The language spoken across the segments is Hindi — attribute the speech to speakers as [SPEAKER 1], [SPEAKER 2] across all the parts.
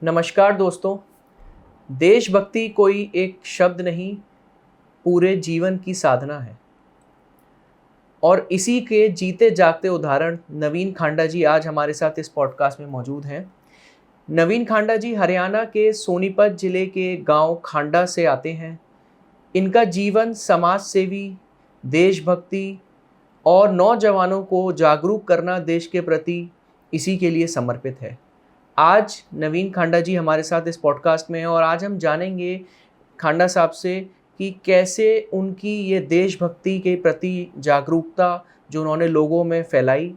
[SPEAKER 1] नमस्कार दोस्तों। देशभक्ति कोई एक शब्द नहीं, पूरे जीवन की साधना है। और इसी के जीते जागते उदाहरण नवीन खांडा जी आज हमारे साथ इस पॉडकास्ट में मौजूद हैं। नवीन खांडा जी हरियाणा के सोनीपत जिले के गांव खांडा से आते हैं। इनका जीवन समाज सेवी, देशभक्ति और नौजवानों को जागरूक करना देश के प्रति, इसी के लिए समर्पित है। आज नवीन खांडा जी हमारे साथ इस पॉडकास्ट में हैं और आज हम जानेंगे खांडा साहब से कि कैसे उनकी ये देशभक्ति के प्रति जागरूकता जो उन्होंने लोगों में फैलाई,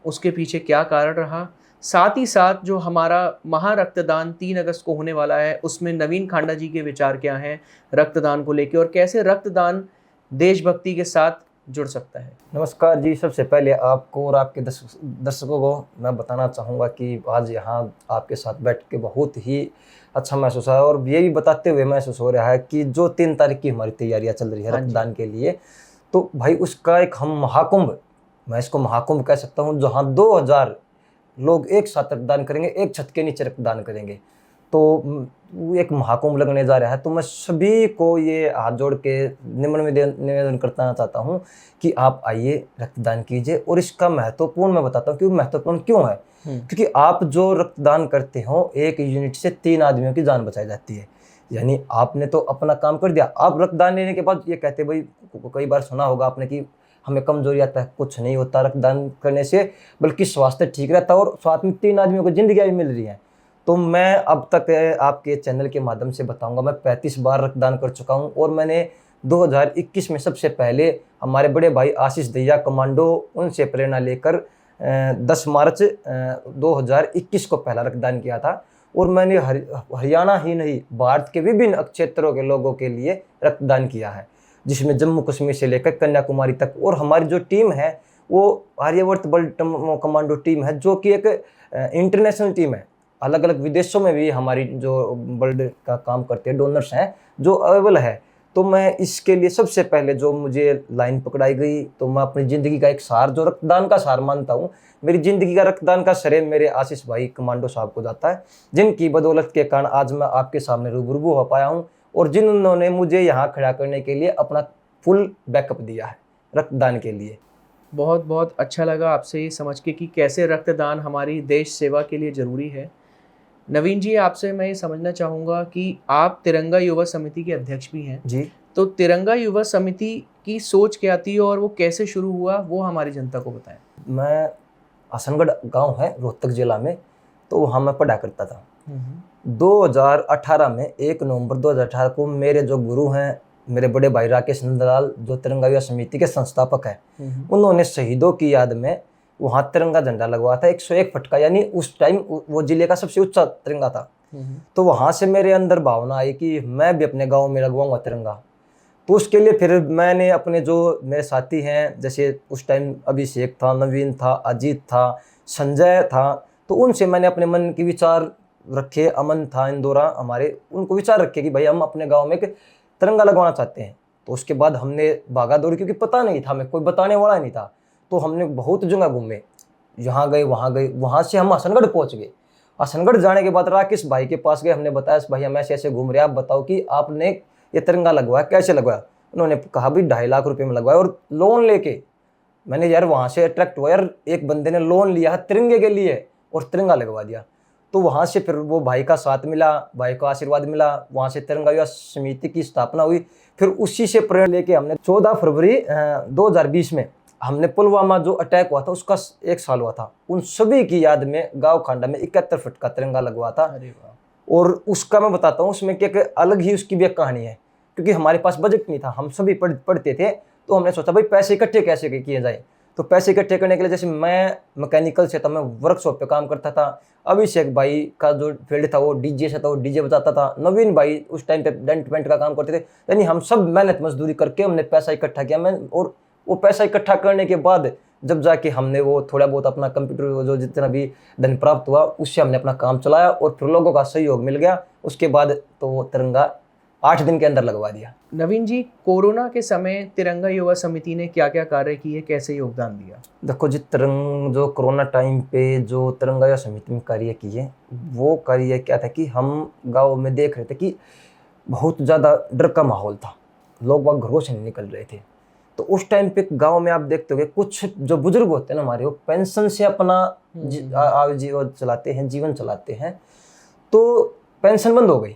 [SPEAKER 1] उसके पीछे क्या कारण रहा। साथ ही साथ जो हमारा महारक्तदान 3 अगस्त को होने वाला है, उसमें नवीन खांडा जी के विचार क्या हैं रक्तदान को लेकर और कैसे रक्तदान देशभक्ति के साथ जुड़ सकता है।
[SPEAKER 2] नमस्कार जी। सबसे पहले आपको और आपके दर्शकों को मैं बताना चाहूँगा कि आज यहाँ आपके साथ बैठ के बहुत ही अच्छा महसूस है और ये भी बताते हुए महसूस हो रहा है कि जो 3 तारीख की हमारी तैयारियाँ चल रही है रक्तदान के लिए, तो भाई उसका एक हम महाकुंभ, मैं इसको महाकुंभ कह सकता हूँ, जहाँ 2000 लोग एक साथ रक्तदान करेंगे, एक छत के नीचे रक्तदान करेंगे। तो एक महाकुंभ लगने जा रहा है। तो मैं सभी को ये हाथ जोड़ के निवेदन करना चाहता हूँ कि आप आइए, रक्तदान कीजिए। और इसका महत्वपूर्ण मैं बताता हूँ कि महत्वपूर्ण क्यों है। क्योंकि आप जो रक्तदान करते हो, 1 यूनिट से 3 आदमियों की जान बचाई जाती है। यानी आपने तो अपना काम कर दिया। आप रक्तदान लेने के बाद ये कहते भाई, कई बार सुना होगा आपने कि हमें कमजोरी आता है। कुछ नहीं होता रक्तदान करने से, बल्कि स्वास्थ्य ठीक रहता है और साथ में 3 आदमियों को जिंदगी भी मिल रही है। तो मैं अब तक आपके चैनल के माध्यम से बताऊंगा, मैं 35 बार रक्तदान कर चुका हूं। और मैंने 2021 में सबसे पहले हमारे बड़े भाई आशीष दैया कमांडो, उनसे प्रेरणा लेकर 10 मार्च 2021 को पहला रक्तदान किया था। और मैंने हरियाणा ही नहीं, भारत के विभिन्न क्षेत्रों के लोगों के लिए रक्तदान किया है, जिसमें जम्मू कश्मीर से लेकर कन्याकुमारी तक। और हमारी जो टीम है वो आर्यवर्त बल कमांडो टीम है, जो कि एक इंटरनेशनल टीम है। अलग अलग विदेशों में भी हमारी जो वर्ल्ड का काम करते हैं डोनर्स हैं, जो अवेलेबल है। तो मैं इसके लिए सबसे पहले जो मुझे लाइन पकड़ाई गई, तो मैं अपनी ज़िंदगी का एक सार, जो रक्तदान का सार मानता हूँ, मेरी ज़िंदगी का रक्तदान का श्रेय मेरे आशीष भाई कमांडो साहब को जाता है, जिनकी बदौलत के कारण आज मैं आपके सामने रूबरू हो पाया हूँ और जिन्होंने मुझे यहाँ खड़ा करने के लिए अपना फुल बैकअप दिया है रक्तदान के लिए।
[SPEAKER 1] बहुत बहुत अच्छा लगा आपसे ये समझ के कि कैसे रक्तदान हमारी देश सेवा के लिए ज़रूरी है। नवीन जी, आपसे मैं ये समझना चाहूँगा कि आप तिरंगा युवा समिति के अध्यक्ष भी हैं
[SPEAKER 2] जी।
[SPEAKER 1] तो तिरंगा युवा समिति की सोच क्या थी और वो कैसे शुरू हुआ, वो हमारी जनता को बताएं।
[SPEAKER 2] मैं हसनगढ़ गांव है रोहतक जिला में, तो वहाँ मैं पढ़ा करता था। 2018 में 1 नवंबर 2018 को मेरे जो गुरु हैं, मेरे बड़े भाई राकेश नंदलाल, जो तिरंगा युवा समिति के संस्थापक हैं, उन्होंने शहीदों की याद में वहाँ तिरंगा झंडा लगवाया था, 101 फुट का। यानी उस टाइम वो जिले का सबसे ऊंचा तिरंगा था। तो वहाँ से मेरे अंदर भावना आई कि मैं भी अपने गांव में लगवाऊंगा तिरंगा। तो उसके लिए फिर मैंने अपने जो मेरे साथी हैं, जैसे उस टाइम अभिषेक था, नवीन था, अजीत था, संजय था, तो उनसे मैंने अपने मन के विचार रखे। अमन था इंदौरा हमारे, उनको विचार रखे कि भाई हम अपने गाँव में एक तिरंगा लगवाना चाहते हैं। तो उसके बाद हमने भागा दौड़ी, क्योंकि पता नहीं था, हमें कोई बताने वाला नहीं था। तो हमने बहुत जगह घूमे, यहाँ गए वहाँ गए, वहाँ से हम हसनगढ़ पहुँच गए। हसनगढ़ जाने के बाद राकेश भाई के पास गए, हमने बताया भाई हम ऐसे ऐसे घूम रहे हैं, आप बताओ कि आपने ये तिरंगा लगवाया कैसे लगवाया। उन्होंने कहा भाई 2.5 लाख रुपए में लगवाया और लोन लेके। मैंने यार वहाँ से अट्रैक्ट हुआ, यार एक बंदे ने लोन लिया है तिरंगे के लिए और तिरंगा लगवा दिया। तो वहाँ से फिर वो भाई का साथ मिला, भाई का आशीर्वाद मिला, वहाँ से तिरंगा युवा समिति की स्थापना हुई। फिर उसी से प्रेरणा लेके हमने 14 फरवरी 2020 में हमने पुलवामा जो अटैक हुआ था उसका 1 साल हुआ था, उन सभी की याद में गांव खांडा में 71 फुट का तिरंगा लगवा था। और उसका मैं बताता हूँ, उसमें क्या अलग ही उसकी भी एक कहानी है। क्योंकि हमारे पास बजट नहीं था, हम सभी पढ़ते थे, तो हमने सोचा भाई पैसे इकट्ठे कैसे किए जाए। तो पैसे इकट्ठे करने के लिए, जैसे मैं मैकेनिकल से था, मैं वर्कशॉप पे काम करता था। अभिषेक भाई का जो फील्ड था वो डीजे से था, वो डीजे बजाता था। नवीन भाई उस टाइम पे डेंट पेंट का काम करते थे। यानी हम सब मेहनत मजदूरी करके हमने पैसा इकट्ठा किया। और वो पैसा इकट्ठा करने के बाद जब जाके हमने वो थोड़ा बहुत अपना कंप्यूटर जो जितना भी धन प्राप्त हुआ, उससे हमने अपना काम चलाया और फिर लोगों का सहयोग मिल गया। उसके बाद तो वो तिरंगा 8 दिन के अंदर लगवा दिया।
[SPEAKER 1] नवीन जी, कोरोना के समय तिरंगा युवा समिति ने क्या क्या कार्य किए, कैसे योगदान दिया?
[SPEAKER 2] देखो जी, जो कोरोना टाइम पे जो तिरंगा युवा समिति में कार्य किए, वो कार्य क्या था कि हम गाँव में देख रहे थे कि बहुत ज़्यादा डर का माहौल था, लोग बाग घरों से नहीं निकल रहे थे। तो उस टाइम पे गांव में आप देखते होंगे कुछ जो बुजुर्ग होते हैं ना हमारे, वो पेंशन से अपना जीवन चलाते हैं। तो पेंशन बंद हो गई,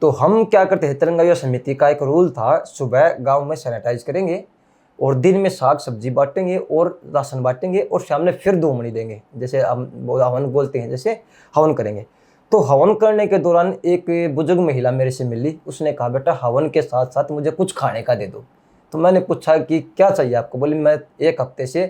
[SPEAKER 2] तो हम क्या करते हैं, तिरंगा युवा समिति का एक रूल था, सुबह गांव में सैनिटाइज करेंगे और दिन में साग सब्जी बांटेंगे और राशन बांटेंगे और शाम में फिर 2 मणि देंगे, जैसे हम हवन बोलते हैं, जैसे हवन करेंगे। तो हवन करने के दौरान एक बुजुर्ग महिला मेरे से मिली, उसने कहा बेटा हवन के साथ साथ मुझे कुछ खाने का दे दो। तो मैंने पूछा कि क्या चाहिए आपको? बोली मैं 1 हफ्ते से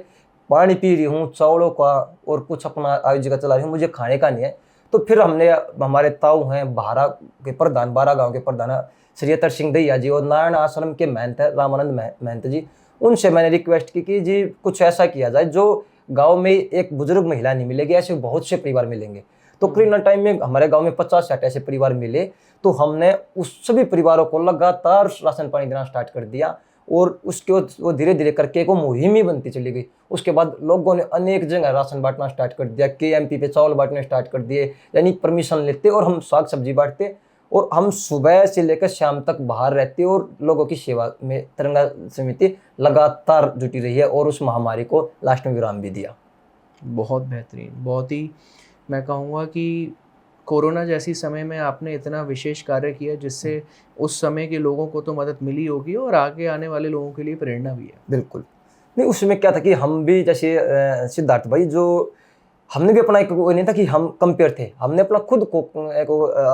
[SPEAKER 2] पानी पी रही हूँ चावलों का और कुछ अपना आजीविका चला रही हूँ, मुझे खाने का नहीं है। तो फिर हमने, हमारे ताऊ हैं बारह गांव के प्रधान श्री अतर सिंह दैया जी और नारायण आश्रम के महंत है रामानंद महंत जी, उनसे मैंने रिक्वेस्ट की कि जी कुछ ऐसा किया जाए जो गाँव में एक बुजुर्ग महिला नहीं मिलेगी, ऐसे बहुत से परिवार मिलेंगे। तो कोरोना टाइम में हमारे गांव में 50-60 ऐसे परिवार मिले। तो हमने उस सभी परिवारों को लगातार राशन पानी देना स्टार्ट कर दिया और उसके वो धीरे धीरे करके एक मुहिम ही बनती चली गई। उसके बाद लोगों ने अनेक जगह राशन बांटना स्टार्ट कर दिया, KMP पे चावल बांटने स्टार्ट कर दिए, यानी परमिशन लेते और हम साग सब्जी बांटते और हम सुबह से लेकर शाम तक बाहर रहते और लोगों की सेवा में तिरंगा समिति लगातार जुटी रही है और उस महामारी को लास्ट में विराम भी दिया।
[SPEAKER 1] बहुत बेहतरीन, बहुत ही मैं कहूँगा कि कोरोना जैसी समय में आपने इतना विशेष कार्य किया जिससे उस समय के लोगों को तो मदद मिली होगी और आगे आने वाले लोगों के लिए प्रेरणा भी है।
[SPEAKER 2] बिल्कुल। नहीं, उसमें क्या था कि हम भी जैसे सिद्धार्थ भाई, जो हमने भी अपना एक वो नहीं था कि हम कंपेयर थे, हमने अपना खुद को एक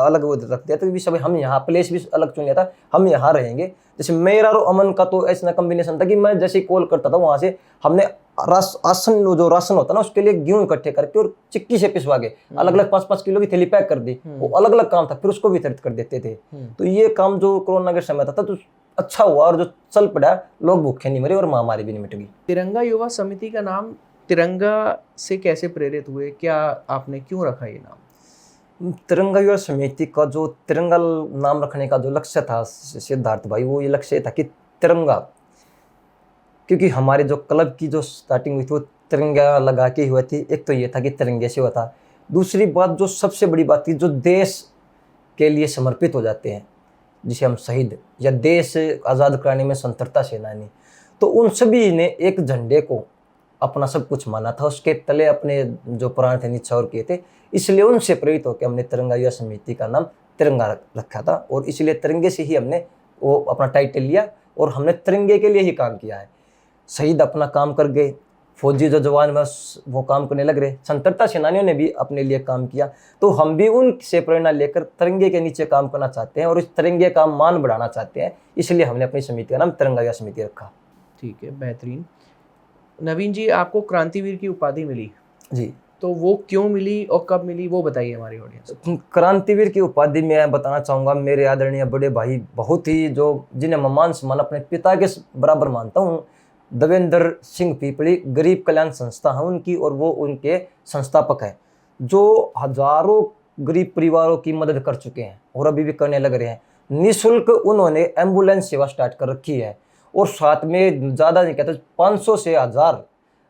[SPEAKER 2] अलग वो रख दिया था कि सब हम यहाँ प्लेस भी अलग चुन लिया था, हम यहाँ रहेंगे। जैसे मेरा और अमन का तो ऐसा कॉम्बिनेशन था कि मैं जैसे कॉल करता था वहाँ से हमने जो राशन होता ना उसके लिए गेहूं इकट्ठे करके और चिक्की से पिसवा के अलग अलग 5-5 किलो की थैली पैक कर दी। वो अलग अलग काम था, फिर उसको वितरित कर देते थे। तो ये काम जो कोरोना के समय था तो अच्छा हुआ और जो चल पड़ा, लोग भूखे नहीं मरे और महामारी भी नहीं मिट गई।
[SPEAKER 1] तिरंगा युवा समिति का नाम तिरंगा से कैसे प्रेरित हुए, क्या आपने क्यों रखा ये नाम?
[SPEAKER 2] तिरंगा युवा समिति का जो तिरंगा नाम रखने का जो लक्ष्य था सिद्धार्थ भाई, वो ये लक्ष्य था कि तिरंगा, क्योंकि हमारे जो क्लब की जो स्टार्टिंग हुई थी वो तिरंगा लगा के हुई थी। एक तो ये था कि तिरंगे से हुआ था, दूसरी बात जो सबसे बड़ी बात थी, जो देश के लिए समर्पित हो जाते हैं जिसे हम शहीद या देश आज़ाद कराने में स्वतंत्रता सेनानी, तो उन सभी ने एक झंडे को अपना सब कुछ माना था, उसके तले अपने जो प्राण थे निछावर किए थे। इसलिए उनसे प्रेरित होकर हमने तिरंगा युवा समिति का नाम तिरंगा रखा था और इसलिए तिरंगे से ही हमने वो अपना टाइटल लिया और हमने तिरंगे के लिए ही काम किया है। शहीद अपना काम कर गए, फौजी जो जवान बस वो काम करने लग रहे, स्वतंत्रता सेनानियों ने भी अपने लिए काम किया, तो हम भी उनसे प्रेरणा लेकर तिरंगे के नीचे काम करना चाहते हैं और इस तिरंगे का मान बढ़ाना चाहते हैं। इसलिए हमने अपनी समिति का नाम तिरंगा युवा समिति रखा।
[SPEAKER 1] ठीक है, बेहतरीन। नवीन जी, आपको क्रांतिवीर की उपाधि मिली
[SPEAKER 2] जी,
[SPEAKER 1] तो वो क्यों मिली और कब मिली वो बताइए हमारी ऑडियंस।
[SPEAKER 2] क्रांतिवीर की उपाधि मैं बताना चाहूँगा, मेरे आदरणीय बड़े भाई, बहुत ही जो जिन्हें मैं मान सम्मान अपने पिता के बराबर मानता हूँ, देवेंद्र सिंह पीपली गरीब कल्याण संस्था है उनकी और वो उनके संस्थापक हैं, जो हजारों गरीब परिवारों की मदद कर चुके हैं और अभी भी करने लग रहे हैं। निःशुल्क उन्होंने एम्बुलेंस सेवा स्टार्ट कर रखी है और साथ में ज़्यादा नहीं कहते 500 से 1000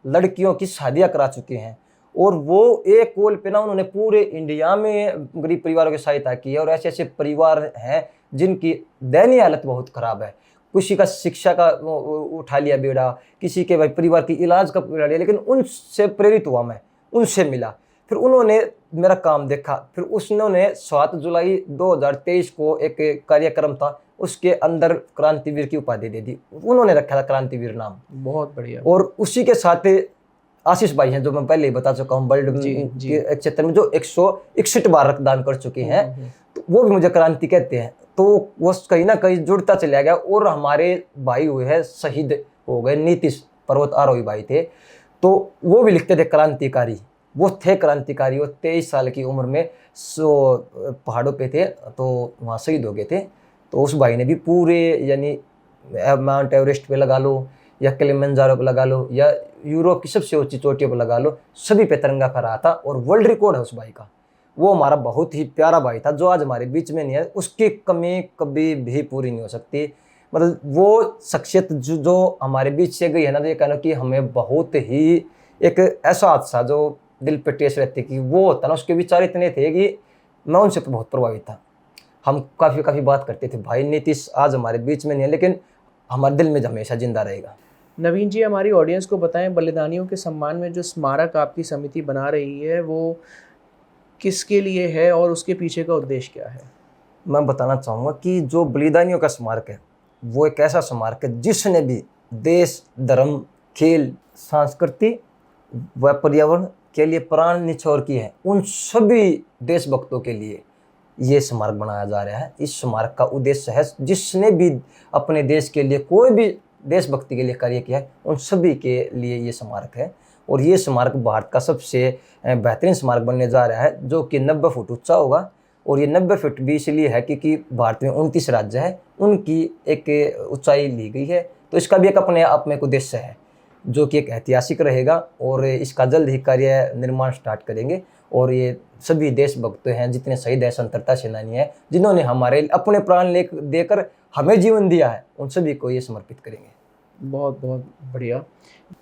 [SPEAKER 2] लड़कियों की शादियाँ करा चुके हैं और वो एक कॉल पे ना उन्होंने पूरे इंडिया में गरीब परिवारों की सहायता की है। और ऐसे ऐसे परिवार हैं जिनकी दयनीय हालत बहुत ख़राब है, किसी का शिक्षा का उठा लिया बेड़ा, किसी के भाई परिवार की इलाज का बेड़ा लिया, लेकिन उनसे प्रेरित हुआ मैं, उनसे मिला, फिर उन्होंने मेरा काम देखा, फिर उन्होंने 7 जुलाई 2023 को एक कार्यक्रम था, उसके अंदर क्रांतिवीर की उपाधि दे दी, उन्होंने रखा था क्रांतिवीर नाम।
[SPEAKER 1] बहुत बढ़िया।
[SPEAKER 2] और उसी के साथ आशीष भाई हैं जो मैं पहले ही बता चुका हूँ, वर्ल्ड के क्षेत्र में जो 161 बार रक्तदान कर चुके हैं, तो वो भी मुझे क्रांति कहते हैं। तो वो कहीं ना कहीं जुड़ता चला गया और हमारे भाई हुए हैं शहीद हो गए, नीतीश पर्वत आरोही भाई थे, तो वो भी लिखते थे क्रांतिकारी, वो थे क्रांतिकारी। वो 23 साल की उम्र में पहाड़ों पे थे तो वहाँ शहीद हो गए थे। तो उस भाई ने भी पूरे, यानी माउंट एवरेस्ट पे लगा लो या किलिमंजारो पे लगा लो या यूरोप की सबसे ऊंची चोटियों पर लगा लो, सभी पे तिरंगा फहराया था और वर्ल्ड रिकॉर्ड है उस भाई का। वो हमारा बहुत ही प्यारा भाई था जो आज हमारे बीच में नहीं है। उसकी कमी कभी भी पूरी नहीं हो सकती। मतलब वो शख्सियत जो हमारे बीच से गई है ना, तो ये कहना कि हमें बहुत ही एक ऐसा हादसा जो दिल पे ठेस रहती कि वो होता ना, उसके विचार इतने थे कि मैं उनसे तो बहुत प्रभावित था। हम काफ़ी काफ़ी बात करते थे। भाई नीतीश आज हमारे बीच में नहीं है, लेकिन हमारे दिल में हमेशा जिंदा रहेगा।
[SPEAKER 1] नवीन जी, हमारी ऑडियंस को बताएं, बलिदानियों के सम्मान में जो स्मारक आपकी समिति बना रही है वो किसके लिए है और उसके पीछे का उद्देश्य क्या है?
[SPEAKER 2] मैं बताना चाहूँगा कि जो बलिदानियों का स्मारक है वो एक ऐसा स्मारक है जिसने भी देश, धर्म, खेल, संस्कृति व पर्यावरण के लिए प्राण निछोर किए हैं, उन सभी देशभक्तों के लिए ये स्मारक बनाया जा रहा है। इस स्मारक का उद्देश्य है जिसने भी अपने देश के लिए कोई भी देशभक्ति के लिए कार्य किया है, उन सभी के लिए ये स्मारक है। और ये स्मारक भारत का सबसे बेहतरीन स्मारक बनने जा रहा है, जो कि 90 फुट ऊंचा होगा। और ये 90 फुट भी इसलिए है क्योंकि भारत में 29 राज्य है, उनकी एक ऊंचाई ली गई है। तो इसका भी एक अपने आप में एक उद्देश्य है जो कि एक ऐतिहासिक रहेगा। और इसका जल्द ही कार्य निर्माण स्टार्ट करेंगे। और ये सभी देशभक्त हैं, जितने शहीद हैं, स्वतंत्रता सेनानी हैं, जिन्होंने हमारे अपने प्राण देकर हमें जीवन दिया है, उन सभी को ये समर्पित करेंगे।
[SPEAKER 1] बहुत बहुत बढ़िया।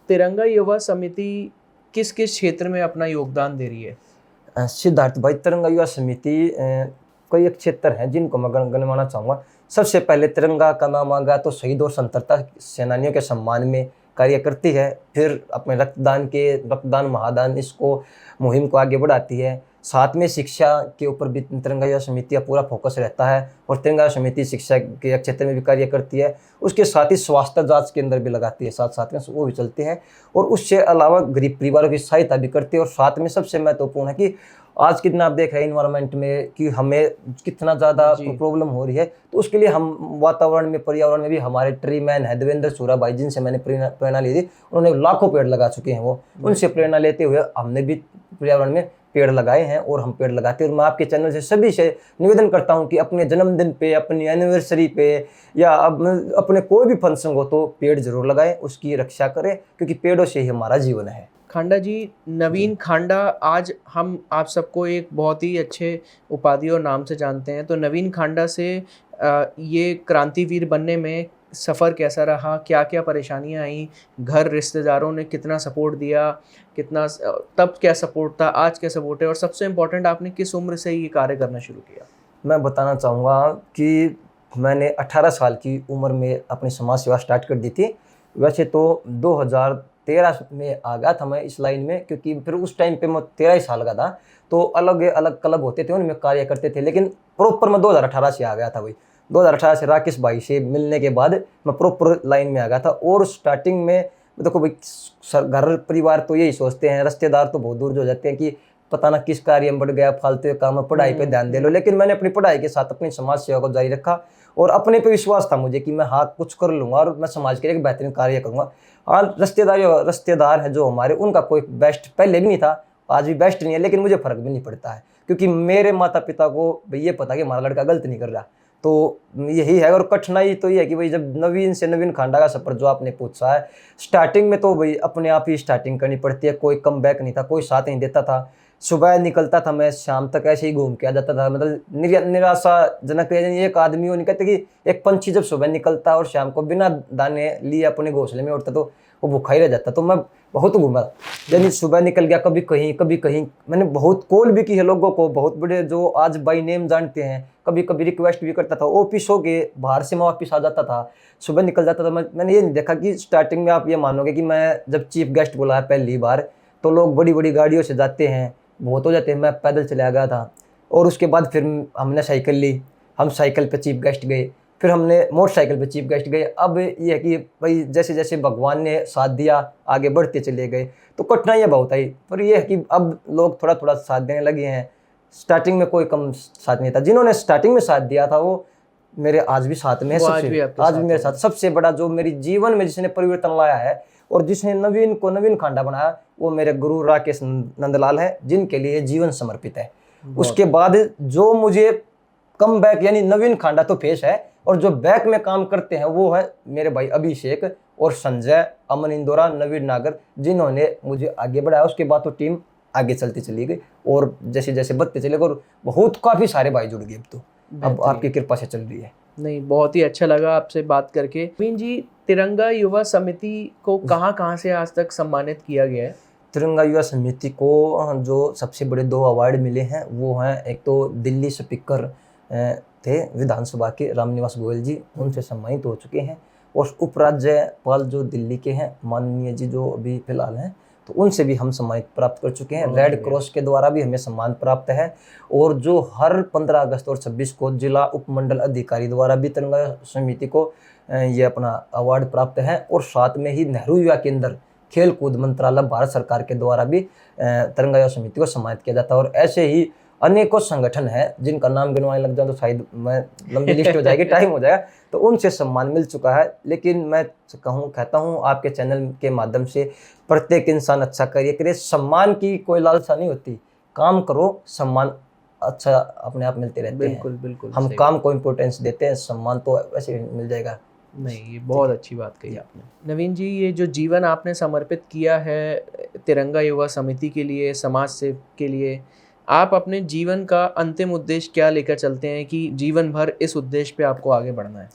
[SPEAKER 1] तिरंगा युवा समिति किस किस क्षेत्र में अपना योगदान दे रही है?
[SPEAKER 2] सिद्धार्थ भाई, तिरंगा युवा समिति कई एक क्षेत्र हैं जिनको मैं गिनवाना चाहूँगा। सबसे पहले तिरंगा का नाम आ गया तो शहीद और स्वतंत्रता सेनानियों के सम्मान में कार्य करती है। फिर अपने रक्तदान महादान इसको मुहिम को आगे बढ़ाती है। साथ में शिक्षा के ऊपर भी तिरंगा युवा समिति का पूरा फोकस रहता है और तिरंगा युवा समिति शिक्षा के क्षेत्र में भी कार्य करती है। उसके साथ ही स्वास्थ्य जांच केंद्र भी लगाती है, साथ में वो भी चलते हैं। और उससे अलावा गरीब परिवारों की सहायता भी करती है। और साथ में सबसे महत्वपूर्ण है कि आज कितना आप देख रहे हैं इन्वायरमेंट में कि हमें कितना ज़्यादा प्रॉब्लम हो रही है, तो उसके लिए हम वातावरण में, पर्यावरण में भी हमारे ट्री मैन है देवेंद्र सूरा भाई, जिनसे मैंने प्रेरणा ली थी। उन्होंने लाखों पेड़ लगा चुके हैं। वो उनसे प्रेरणा लेते हुए हमने भी पर्यावरण में पेड़ लगाए हैं और हम पेड़ लगाते हैं। और मैं आपके चैनल से सभी से निवेदन करता हूं कि अपने जन्मदिन पे, अपनी एनिवर्सरी पे या अपने कोई भी फंक्शन हो तो पेड़ जरूर लगाएं, उसकी रक्षा करें, क्योंकि पेड़ों से ही हमारा जीवन है।
[SPEAKER 1] खांडा जी, नवीन खांडा, आज हम आप सबको एक बहुत ही अच्छे उपाधि और नाम से जानते हैं, तो नवीन खांडा से ये क्रांतिवीर बनने में सफ़र कैसा रहा? क्या क्या परेशानियां आई? घर रिश्तेदारों ने कितना सपोर्ट दिया? कितना तब क्या सपोर्ट था, आज क्या सपोर्ट है? और सबसे इम्पोर्टेंट, आपने किस उम्र से ये कार्य करना शुरू किया?
[SPEAKER 2] मैं बताना चाहूँगा कि मैंने 18 साल की उम्र में अपनी समाज सेवा स्टार्ट कर दी थी। वैसे तो 2013 में आ गया था मैं इस लाइन में, क्योंकि फिर उस टाइम पे मैं 13 ही साल का था। तो अलग अलग क्लब होते थे, उनमें कार्य करते थे, लेकिन प्रॉपर मैं 2018 से आ गया था। भाई 2018 से राकेश भाई से मिलने के बाद मैं प्रॉपर लाइन में आ गया था। और स्टार्टिंग में देखो भाई, घर परिवार तो यही सोचते हैं, रिश्तेदार तो बहुत दूर जो हो जाते हैं कि पता ना किस कार्य में बढ़ गया, फालतू काम में, पढ़ाई पे ध्यान दे लो। लेकिन मैंने अपनी पढ़ाई के साथ अपनी समाज सेवा को जारी रखा और अपने पे विश्वास था मुझे कि मैं हाँ कुछ कर लूँगा और मैं समाज के लिए एक बेहतरीन कार्य करूँगा। और रिश्तेदार है जो हमारे, उनका कोई बेस्ट पहले भी नहीं था, आज भी बेस्ट नहीं है, लेकिन मुझे फ़र्क भी नहीं पड़ता है, क्योंकि मेरे माता पिता को भाई ये पता कि हमारा लड़का गलत नहीं कर रहा। तो यही है। और कठिनाई तो ये है कि भाई जब नवीन खांडा का सफ़र जो आपने पूछा है, स्टार्टिंग में तो भाई अपने आप ही स्टार्टिंग करनी पड़ती है। कोई कम बैक नहीं था, कोई साथ नहीं देता था। सुबह निकलता था मैं, शाम तक ऐसे ही घूम के आ जाता था। मतलब निराशाजनक, एक आदमी वो नहीं कहते कि एक पंछी जब सुबह निकलता और शाम को बिना दाने लिए अपने घोंसले में उठता तो वो भूखा ही रह जाता। तो मैं बहुत घूमा, यानी सुबह निकल गया, कभी कहीं। मैंने बहुत कॉल भी की है लोगों को, बहुत बड़े जो आज बाई नेम जानते हैं, कभी रिक्वेस्ट भी करता था। ऑफिस हो के बाहर से मैं वापस आ जाता था, सुबह निकल जाता था। मैंने ये नहीं देखा कि स्टार्टिंग में आप ये मानोगे कि मैं जब चीफ गेस्ट बुलाया पहली बार, तो लोग बड़ी गाड़ियों से जाते हैं, बहुत हो जाते हैं, मैं पैदल चला गया था। और उसके बाद फिर हमने साइकिल ली, हम साइकिल पे चीफ गेस्ट गए, फिर हमने मोटरसाइकिल पे चीफ गेस्ट गए। अब ये है कि भाई जैसे जैसे भगवान ने साथ दिया, आगे बढ़ते चले गए। तो कठिनाइयाँ बहुत आई, पर ये है कि अब लोग थोड़ा साथ देने लगे हैं। स्टार्टिंग में कोई कम साथ नहीं था, जिन्होंने स्टार्टिंग में साथ दिया था वो मेरे आज भी साथ में है। आज भी मेरे साथ सबसे बड़ा जो मेरी जीवन में जिसने परिवर्तन लाया है और जिसने नवीन खांडा बनाया, वो मेरे गुरु राकेश नंदलाल है, जिनके लिए जीवन समर्पित है। उसके बाद जो मुझे कम बैक, यानी नवीन खांडा तो फेस है, और जो बैक में काम करते हैं वो है मेरे भाई अभिषेक और संजय, अमन इंदौरा, नवीन नागर, जिन्होंने मुझे आगे बढ़ाया। उसके बाद तो टीम आगे चलती चली गई और जैसे जैसे बढ़ते चले गए और बहुत काफ़ी सारे भाई जुड़ गए अब तो, अब
[SPEAKER 1] बेहतरीन।
[SPEAKER 2] आपकी कृपा से चल रही है।
[SPEAKER 1] नहीं, बहुत ही अच्छा लगा आपसे बात करके। नवीन जी, तिरंगा युवा समिति को कहाँ कहाँ से आज तक सम्मानित किया गया है?
[SPEAKER 2] तिरंगा युवा समिति को जो सबसे बड़े 2 अवार्ड मिले हैं वो हैं, एक तो दिल्ली स्पीकर थे विधानसभा के रामनिवास गोयल जी, उनसे सम्मानित हो चुके हैं, और उपराज्यपाल जो दिल्ली के हैं माननीय जी जो अभी फिलहाल हैं, तो उनसे भी हम सम्मानित प्राप्त कर चुके हैं। रेड क्रॉस के द्वारा भी हमें सम्मान प्राप्त है, और जो हर 15 अगस्त और 26 को जिला उपमंडल अधिकारी द्वारा भी तिरंगा समिति को ये अपना अवार्ड प्राप्त है, और साथ में ही नेहरू युवा केंद्र खेल कूद मंत्रालय भारत सरकार के द्वारा भी तिरंगा युवा समिति को सम्मानित किया जाता है। और ऐसे ही अनेकों संगठन है जिनका नाम गिनवाने लग जाऊं तो शायद मैं लंबी लिस्ट हो जाएगी, टाइम हो जाएगा, तो उनसे सम्मान मिल चुका है। लेकिन मैं कहता हूं आपके चैनल के माध्यम से प्रत्येक इंसान अच्छा कार्य करे, सम्मान की कोई लालसा नहीं होती, काम करो, सम्मान अच्छा अपने आप मिलते रहते हैं।
[SPEAKER 1] बिल्कुल बिल्कुल,
[SPEAKER 2] हम
[SPEAKER 1] सही।
[SPEAKER 2] काम को इम्पोर्टेंस देते हैं, सम्मान तो वैसे मिल जाएगा।
[SPEAKER 1] नहीं, ये बहुत अच्छी बात कही आपने। नवीन जी, ये जो जीवन आपने समर्पित किया है तिरंगा युवा समिति के लिए, समाज सेवा के लिए, आप अपने जीवन का अंतिम उद्देश्य क्या लेकर चलते हैं कि जीवन भर इस उद्देश्य पे आपको आगे बढ़ना है?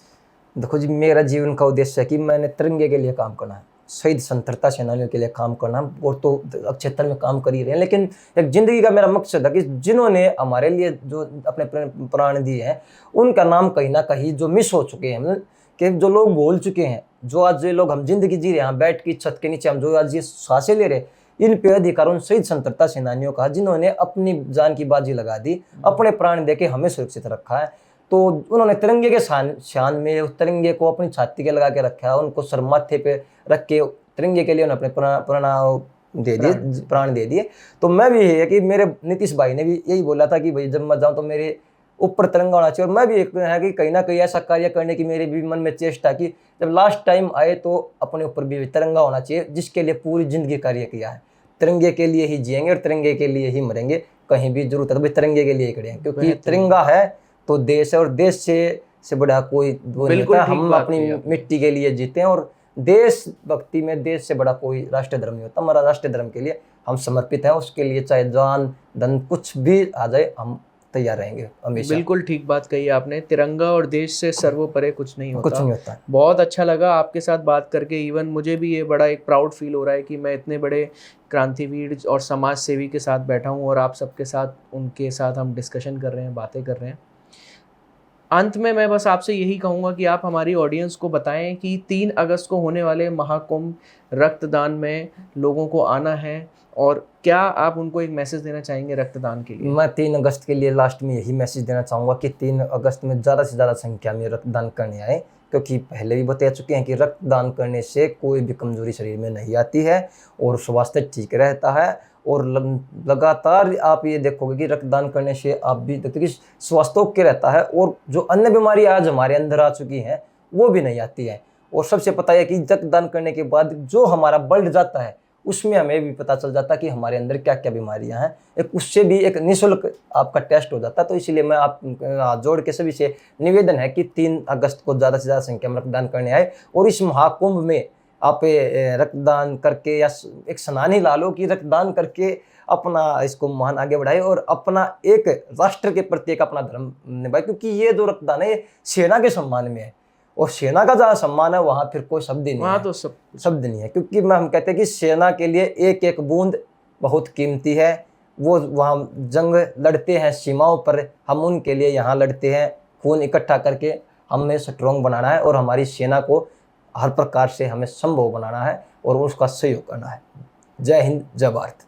[SPEAKER 2] देखो जी, मेरा जीवन का उद्देश्य है कि मैंने तिरंगे के लिए काम करना है, शहीद स्वतंत्रता सेनानियों के लिए काम करना, और तो क्षेत्र में काम कर ही रहे हैं, लेकिन एक जिंदगी का मेरा मकसद है कि जिन्होंने हमारे लिए जो अपने प्राण दिए हैं उनका नाम कहीं ना कहीं जो मिस हो चुके हैं, कि जो लोग भूल चुके हैं, जो आज ये लोग हम जिंदगी जी रहे हैं बैठ की छत के नीचे, हम जो आज ये सांसें ले रहे, इन पे अधिकार उन शहीद स्वतंत्रता सेनानियों का जिन्होंने अपनी जान की बाजी लगा दी, अपने प्राण देके हमें सुरक्षित रखा है। तो उन्होंने तिरंगे के शान में उस तिरंगे को अपनी छाती के लगा के रखा है, उनको सर माथे पे रख के तिरंगे के लिए उन्होंने अपने प्राण दे दिए। तो मैं भी यही है कि मेरे नीतीश भाई ने भी यही बोला था कि भाई जब मैं जाऊँ तो मेरे ऊपर तिरंगा होना चाहिए, और मैं भी एक है कि कहीं ना कहीं ऐसा कार्य करने की मेरे भी मन में चेष्टा की, जब लास्ट टाइम आए तो अपने ऊपर भी तिरंगा होना चाहिए, जिसके लिए पूरी जिंदगी कार्य किया है। तिरंगे के लिए ही जिएंगे और तिरंगे के लिए ही मरेंगे, कहीं भी जरूरत है तो तिरंगे के लिए ही करेंगे, क्योंकि तिरंगा है तो देश है, और देश से बड़ा कोई वो नहीं होता। हम अपनी मिट्टी के लिए जीते हैं, और देश भक्ति में देश से बड़ा कोई राष्ट्रीय धर्म नहीं होता। हमारा राष्ट्रीय धर्म के लिए हम समर्पित हैं, उसके लिए चाहे जान धन कुछ भी आ जाए हम तैयार रहेंगे हमेशा।
[SPEAKER 1] बिल्कुल ठीक बात कही आपने, तिरंगा और देश से सर्वोपरि कुछ नहीं होता।
[SPEAKER 2] कुछ नहीं होता।
[SPEAKER 1] बहुत अच्छा लगा आपके साथ बात करके। इवन मुझे भी ये बड़ा एक प्राउड फील हो रहा है कि मैं इतने बड़े क्रांतिवीर और समाज सेवी के साथ बैठा हूँ, और आप सबके साथ उनके साथ हम डिस्कशन कर रहे हैं, बातें कर रहे हैं। अंत में मैं बस आपसे यही कहूँगा कि आप हमारी ऑडियंस को बताएं कि 3 अगस्त को होने वाले महाकुंभ रक्तदान में लोगों को आना है, और क्या आप उनको एक मैसेज देना चाहेंगे रक्तदान के लिए?
[SPEAKER 2] मैं 3 अगस्त के लिए लास्ट में यही मैसेज देना चाहूँगा कि 3 अगस्त में ज़्यादा से ज़्यादा संख्या में रक्तदान करने आए, क्योंकि पहले भी बता चुके हैं कि रक्तदान करने से कोई भी कमजोरी शरीर में नहीं आती है, और स्वास्थ्य ठीक रहता है। और लगातार आप ये देखोगे कि रक्तदान करने से आप भी देखते कि स्वास्थ्य ओके रहता है, और जो अन्य बीमारी आज हमारे अंदर आ चुकी हैं वो भी नहीं आती है। और सबसे पता है कि रक्तदान करने के बाद जो हमारा ब्लड जाता है उसमें हमें भी पता चल जाता है कि हमारे अंदर क्या क्या बीमारियां हैं, एक उससे भी एक निःशुल्क आपका टेस्ट हो जाता है। तो इसलिए मैं आप हाथ जोड़ के सभी से निवेदन है कि 3 अगस्त को ज़्यादा से ज़्यादा संख्या में रक्तदान करने आए, और इस महाकुंभ में आप रक्तदान करके या एक स्नान ही ला लो कि रक्तदान करके अपना इसको महान आगे बढ़ाए, और अपना एक राष्ट्र के प्रति एक अपना धर्म निभाए, क्योंकि ये जो रक्तदान है सेना के सम्मान में है, और सेना का जहाँ सम्मान है वहाँ फिर कोई शब्द ही नहीं है,
[SPEAKER 1] तो
[SPEAKER 2] शब्द नहीं है। क्योंकि हम कहते हैं कि सेना के लिए एक एक बूंद बहुत कीमती है। वो वहाँ जंग लड़ते हैं सीमाओं पर, हम उनके लिए यहाँ लड़ते हैं, खून इकट्ठा करके हमें स्ट्रॉन्ग बनाना है, और हमारी सेना को हर प्रकार से हमें संभव बनाना है, और उसका सहयोग करना है। जय हिंद, जय भारत।